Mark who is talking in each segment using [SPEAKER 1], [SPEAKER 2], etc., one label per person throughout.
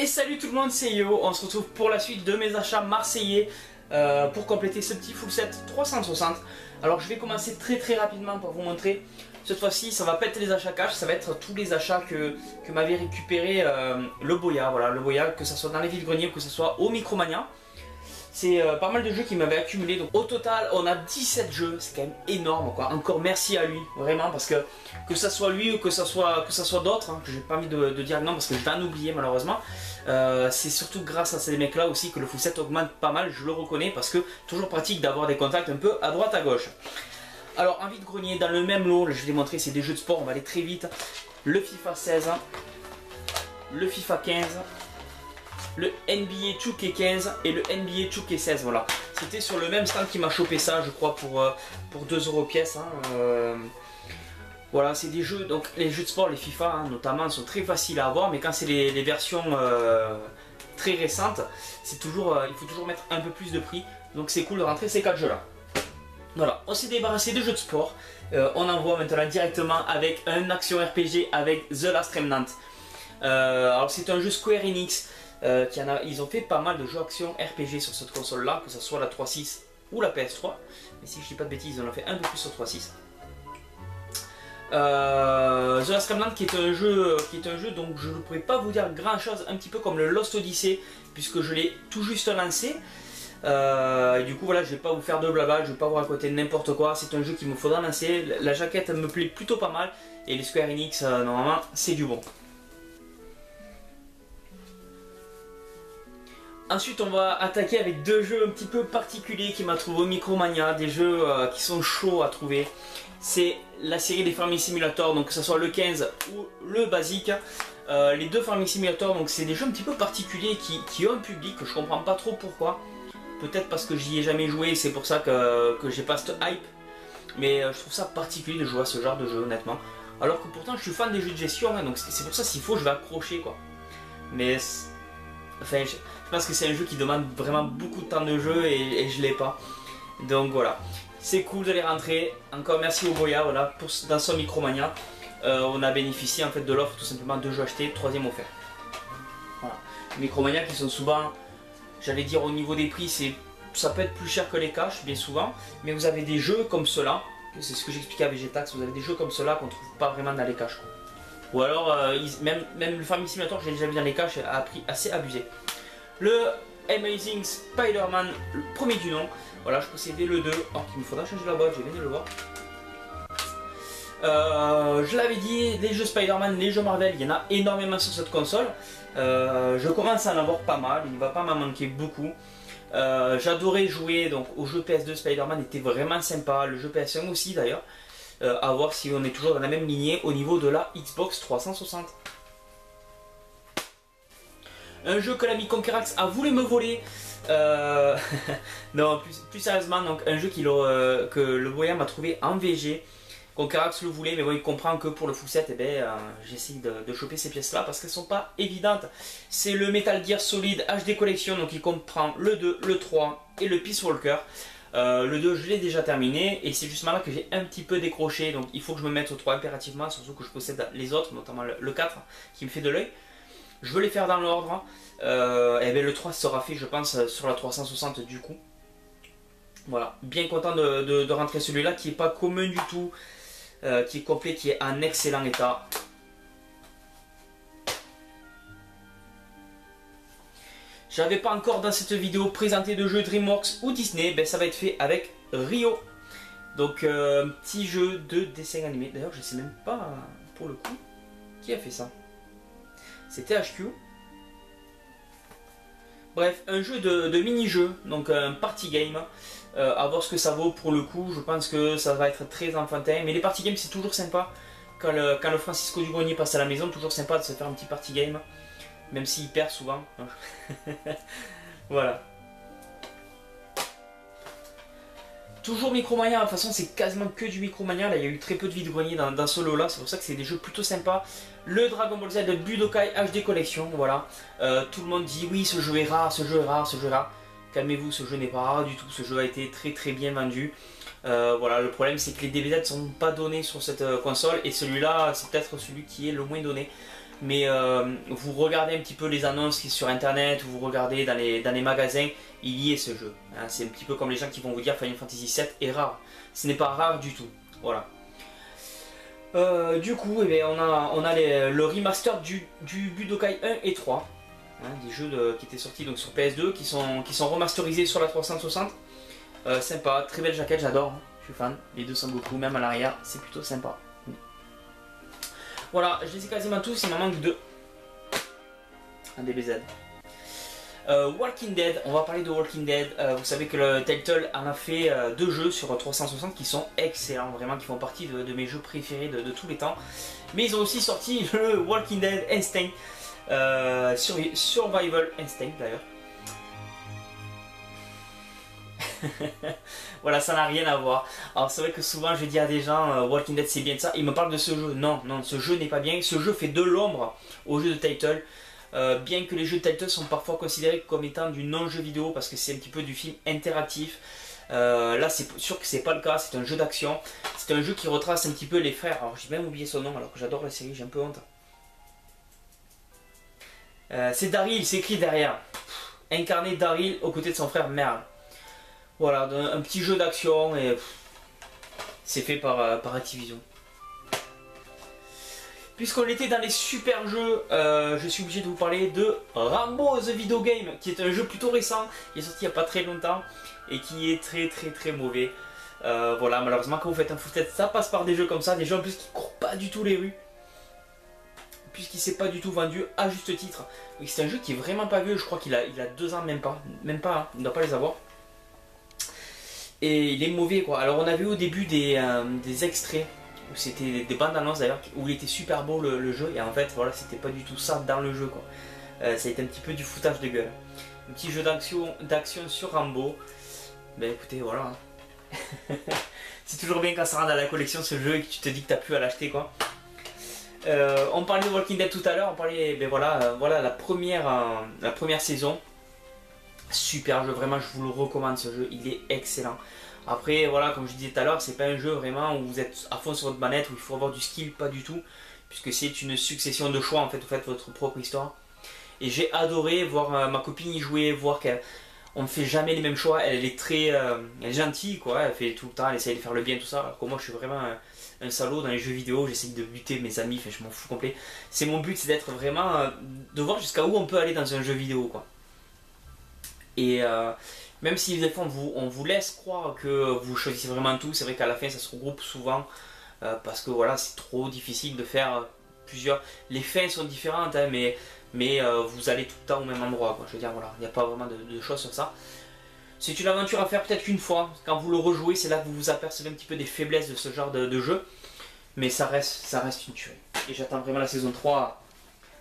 [SPEAKER 1] Et salut tout le monde, c'est Yo. On se retrouve pour la suite de mes achats marseillais pour compléter ce petit full set 360. Alors je vais commencer très rapidement pour vous montrer. Cette fois-ci ça va pas être les achats cash, ça va être tous les achats que m'avait récupéré le Boya. Voilà, le Boya, que ce soit dans les vides-greniers ou que ce soit au Micromania. C'est pas mal de jeux qui m'avaient accumulé. Donc au total on a 17 jeux, c'est quand même énorme quoi. Encore merci à lui, vraiment, parce que ça soit lui ou que ça soit d'autres, hein, que j'ai pas envie de dire non parce que je vais en oublier malheureusement. C'est surtout grâce à ces mecs là aussi que le full set augmente pas mal, je le reconnais, parce que toujours pratique d'avoir des contacts un peu à droite à gauche. Alors en vide-grenier, dans le même lot, je vais les montrer, c'est des jeux de sport, on va aller très vite. Le FIFA 16, le FIFA 15, le NBA 2K15 et le NBA 2K16, voilà. C'était sur le même stand qui m'a chopé ça, je crois, pour 2 € pièce. Hein. Voilà, c'est des jeux, donc les jeux de sport, les FIFA hein, notamment, sont très faciles à avoir, mais quand c'est les versions très récentes, c'est toujours, il faut toujours mettre un peu plus de prix, donc c'est cool de rentrer ces 4 jeux là. Voilà, on s'est débarrassé de jeux de sport, on envoie maintenant directement avec un action RPG avec The Last Remnant. Alors c'est un jeu Square Enix, ils ont fait pas mal de jeux action RPG sur cette console là, que ce soit la 3.6 ou la PS3, mais si je dis pas de bêtises, ils en ont fait un peu plus sur 3.6. The Last Remnant qui est un jeu donc je ne pourrais pas vous dire grand chose, un petit peu comme le Lost Odyssey, puisque je l'ai tout juste lancé. Et du coup voilà, je vais pas vous faire de blabla, je vais pas vous raconter n'importe quoi, c'est un jeu qu'il me faudra lancer. La jaquette me plaît plutôt pas mal, et les Square Enix normalement c'est du bon. Ensuite on va attaquer avec 2 jeux un petit peu particuliers qui m'a trouvé au Micromania, des jeux qui sont chauds à trouver. C'est la série des Farming Simulator, donc que ce soit le 15 ou le basique. Les 2 Farming Simulator, donc c'est des jeux un petit peu particuliers qui ont un public que je comprends pas trop pourquoi. Peut-être parce que j'y ai jamais joué, c'est pour ça que j'ai pas cette hype. Mais je trouve ça particulier de jouer à ce genre de jeu honnêtement. Alors que pourtant je suis fan des jeux de gestion, hein, donc c'est pour ça s'il faut je vais accrocher quoi. Mais enfin je pense que c'est un jeu qui demande vraiment beaucoup de temps de jeu et je l'ai pas. Donc voilà. C'est cool d'aller rentrer. Encore merci au Boya, voilà, dans son Micromania. On a bénéficié en fait de l'offre tout simplement 2 jeux achetés, 3e offert. Voilà. Micromania qui sont souvent, j'allais dire au niveau des prix, ça peut être plus cher que les cash bien souvent, mais vous avez des jeux comme cela, c'est ce que j'expliquais à Vegetax, vous avez des jeux comme cela qu'on trouve pas vraiment dans les cash. Ou alors même le Farming Simulator, j'ai déjà vu dans les cash à un prix assez abusé. Le Amazing Spider-Man, le premier du nom. Voilà, je possédais le 2. Oh, il me faudra changer la boîte, j'ai bien de le voir. Je l'avais dit, les jeux Spider-Man, les jeux Marvel, il y en a énormément sur cette console. Je commence à en avoir pas mal, il ne va pas m'en manquer beaucoup. J'adorais jouer donc au jeu PS2 Spider-Man, était vraiment sympa. Le jeu PS1 aussi d'ailleurs. À voir si on est toujours dans la même lignée au niveau de la Xbox 360. Un jeu que l'ami Conquerax a voulu me voler. Non, plus sérieusement, donc un jeu que le Boya m'a trouvé en VG. Conquerax le voulait, mais bon, il comprend que pour le full set, eh ben, j'essaie de choper ces pièces là parce qu'elles sont pas évidentes. C'est le Metal Gear Solid HD Collection, donc il comprend le 2, le 3 et le Peace Walker. Le 2 je l'ai déjà terminé et c'est justement là que j'ai un petit peu décroché, donc il faut que je me mette au 3 impérativement, surtout que je possède les autres, notamment le 4 qui me fait de l'œil. Je veux les faire dans l'ordre. Et bien le 3 sera fait je pense sur la 360 du coup. Voilà, bien content de rentrer celui-là qui est pas commun du tout, qui est complet, qui est en excellent état. J'avais pas encore dans cette vidéo présenté de jeux DreamWorks ou Disney, ben ça va être fait avec Rio. Donc petit jeu de dessin animé, d'ailleurs je sais même pas pour le coup qui a fait ça. C'était HQ. Bref, un jeu de mini-jeu, donc un party game. À voir ce que ça vaut pour le coup, je pense que ça va être très enfantin. Mais les party games c'est toujours sympa. Quand le Francisco du Grenier passe à la maison, toujours sympa de se faire un petit party game. Même s'il perd souvent. Voilà. Toujours Micromania, de toute façon c'est quasiment que du Micromania, là il y a eu très peu de vide-grenier dans ce lot là, c'est pour ça que c'est des jeux plutôt sympas. Le Dragon Ball Z, le Budokai HD Collection, voilà. Tout le monde dit oui ce jeu est rare, ce jeu est rare, ce jeu est rare. Calmez-vous, ce jeu n'est pas rare du tout, ce jeu a été très bien vendu. Voilà, le problème c'est que les DBZ ne sont pas donnés sur cette console et celui-là c'est peut-être celui qui est le moins donné. mais vous regardez un petit peu les annonces qui sont sur internet, vous regardez dans les magasins, il y est ce jeu. Hein, c'est un petit peu comme les gens qui vont vous dire Final Fantasy VII est rare. Ce n'est pas rare du tout. Voilà. Du coup, eh bien, on a le remaster du Budokai 1 et 3. Hein, des jeux qui étaient sortis donc, sur PS2, qui sont remasterisés sur la 360. Sympa, très belle jaquette, j'adore. Hein, je suis fan. Les deux sont beaucoup, même à l'arrière, c'est plutôt sympa. Voilà, je les ai quasiment tous, il m'en manque 2. Un DBZ. Walking Dead, on va parler de Walking Dead. Vous savez que le Telltale en a fait 2 jeux sur 360 qui sont excellents, vraiment qui font partie de mes jeux préférés de tous les temps. Mais ils ont aussi sorti le Walking Dead Instinct, Survival Instinct d'ailleurs. Voilà, ça n'a rien à voir. Alors c'est vrai que souvent je dis à des gens Walking Dead c'est bien de ça, ils me parlent de ce jeu. Non, non, ce jeu n'est pas bien. Ce jeu fait de l'ombre au jeu de Telltale. Bien que les jeux de Telltale sont parfois considérés comme étant du non-jeu vidéo parce que c'est un petit peu du film interactif. Là c'est sûr que c'est pas le cas, c'est un jeu d'action. C'est un jeu qui retrace un petit peu les frères. Alors j'ai même oublié son nom alors que j'adore la série, j'ai un peu honte. C'est Daryl, c'est écrit derrière. Incarner Daryl aux côtés de son frère Merle. Voilà, un petit jeu d'action et c'est fait par Activision. Puisqu'on était dans les super jeux, je suis obligé de vous parler de Rambo The Video Game, qui est un jeu plutôt récent, qui est sorti il n'y a pas très longtemps et qui est très mauvais. Voilà, malheureusement quand vous faites un full-set, ça passe par des jeux comme ça, des jeux en plus qui courent pas du tout les rues, puisqu'il s'est pas du tout vendu à juste titre. C'est un jeu qui est vraiment pas vieux, je crois qu'il a 2 ans, même pas, hein, on ne doit pas les avoir. Et il est mauvais quoi. Alors on a vu au début des extraits, où c'était des bandes annonces d'ailleurs, où il était super beau le jeu, et en fait voilà, c'était pas du tout ça dans le jeu quoi. Ça a été un petit peu du foutage de gueule. Un petit jeu d'action sur Rambo. Ben écoutez, voilà. C'est toujours bien quand ça rentre dans la collection ce jeu et que tu te dis que t'as plus à l'acheter quoi. On parlait de Walking Dead tout à l'heure, on parlait, ben voilà, voilà la première saison. Super jeu, vraiment je vous le recommande ce jeu, il est excellent. Après voilà, comme je disais tout à l'heure, c'est pas un jeu vraiment où vous êtes à fond sur votre manette, où il faut avoir du skill, pas du tout. Puisque c'est une succession de choix en fait, vous faites votre propre histoire. Et j'ai adoré voir ma copine y jouer, voir qu'on ne fait jamais les mêmes choix, elle est très elle est gentille quoi, elle fait tout le temps, elle essaye de faire le bien tout ça. Alors que moi je suis vraiment un salaud dans les jeux vidéo, j'essaye de buter mes amis, enfin, je m'en fous complet. C'est mon but, c'est d'être vraiment, de voir jusqu'à où on peut aller dans un jeu vidéo quoi. Et même si des fois on vous laisse croire que vous choisissez vraiment tout, c'est vrai qu'à la fin ça se regroupe souvent parce que voilà, c'est trop difficile de faire plusieurs. Les fins sont différentes, hein, mais vous allez tout le temps au même endroit quoi. Je veux dire, voilà, il n'y a pas vraiment de choses sur ça. C'est une aventure à faire peut-être qu'une fois. Quand vous le rejouez, c'est là que vous vous apercevez un petit peu des faiblesses de ce genre de jeu. Mais ça reste une tuerie. Et j'attends vraiment la saison 3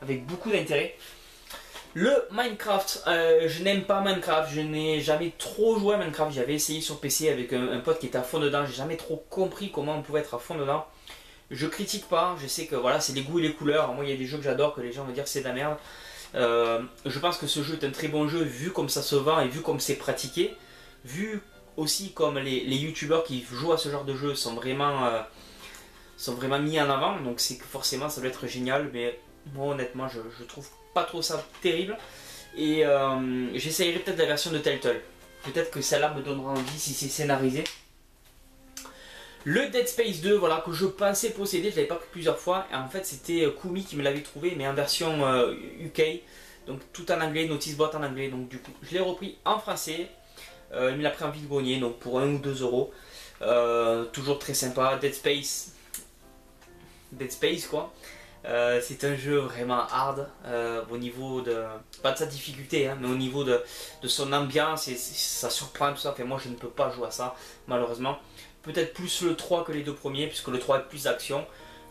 [SPEAKER 1] avec beaucoup d'intérêt. Le Minecraft, je n'aime pas Minecraft, je n'ai jamais trop joué à Minecraft, j'avais essayé sur PC avec un pote qui était à fond dedans, j'ai jamais trop compris comment on pouvait être à fond dedans. Je critique pas, je sais que voilà, c'est les goûts et les couleurs, moi il y a des jeux que j'adore que les gens vont dire que c'est de la merde. Je pense que ce jeu est un très bon jeu vu comme ça se vend et vu comme c'est pratiqué, vu aussi comme les youtubeurs qui jouent à ce genre de jeu sont vraiment mis en avant, donc c'est que forcément ça doit être génial, mais moi honnêtement je trouve pas trop ça terrible et j'essayerai peut-être la version de Telltale, peut-être que celle-là me donnera envie si c'est scénarisé. Le Dead Space 2, voilà, que je pensais posséder, je l'avais pas pris plusieurs fois et en fait c'était Kumi qui me l'avait trouvé mais en version UK, donc tout en anglais, notice boîte en anglais, donc du coup je l'ai repris en français. Il me l'a pris en vide-grenier donc pour 1 ou 2 euros, toujours très sympa. Dead Space quoi. C'est un jeu vraiment hard au niveau de, pas de sa difficulté, hein, mais au niveau de son ambiance, et ça surprend tout ça. Enfin, moi je ne peux pas jouer à ça malheureusement. Peut-être plus le 3 que les 2 premiers, puisque le 3 est plus d'action,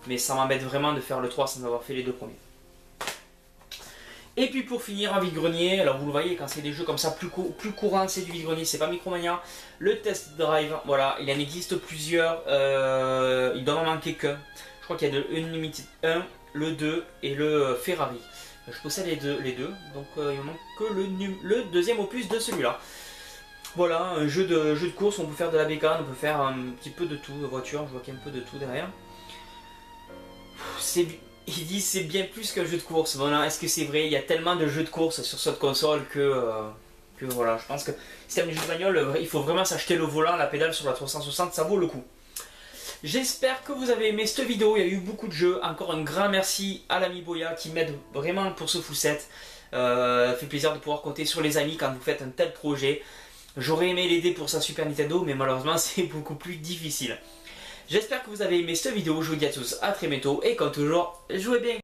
[SPEAKER 1] mais ça m'embête vraiment de faire le 3 sans avoir fait les 2 premiers. Et puis pour finir, un vide-grenier, alors vous le voyez quand c'est des jeux comme ça plus courants, c'est du vide-grenier, c'est pas Micromania. Le Test Drive, voilà, il en existe plusieurs, il doit en manquer qu'un. Je crois qu'il y a le Unlimited 1, le 2 et le Ferrari. Je possède les deux, donc il me manque que le deuxième opus de celui-là. Voilà, un jeu de course, on peut faire de la bécane, on peut faire un petit peu de tout, de voiture, je vois qu'il y a un peu de tout derrière. Ils disent c'est bien plus qu'un jeu de course. Voilà, est-ce que c'est vrai? Il y a tellement de jeux de course sur cette console que voilà, je pense que si t'aimes les jeux de bagnole, il faut vraiment s'acheter le volant, la pédale sur la 360, ça vaut le coup. J'espère que vous avez aimé cette vidéo, il y a eu beaucoup de jeux. Encore un grand merci à l'ami Boya qui m'aide vraiment pour ce full set. Fait plaisir de pouvoir compter sur les amis quand vous faites un tel projet. J'aurais aimé l'aider pour sa Super Nintendo, mais malheureusement c'est beaucoup plus difficile. J'espère que vous avez aimé cette vidéo, je vous dis à tous à très bientôt et comme toujours, jouez bien.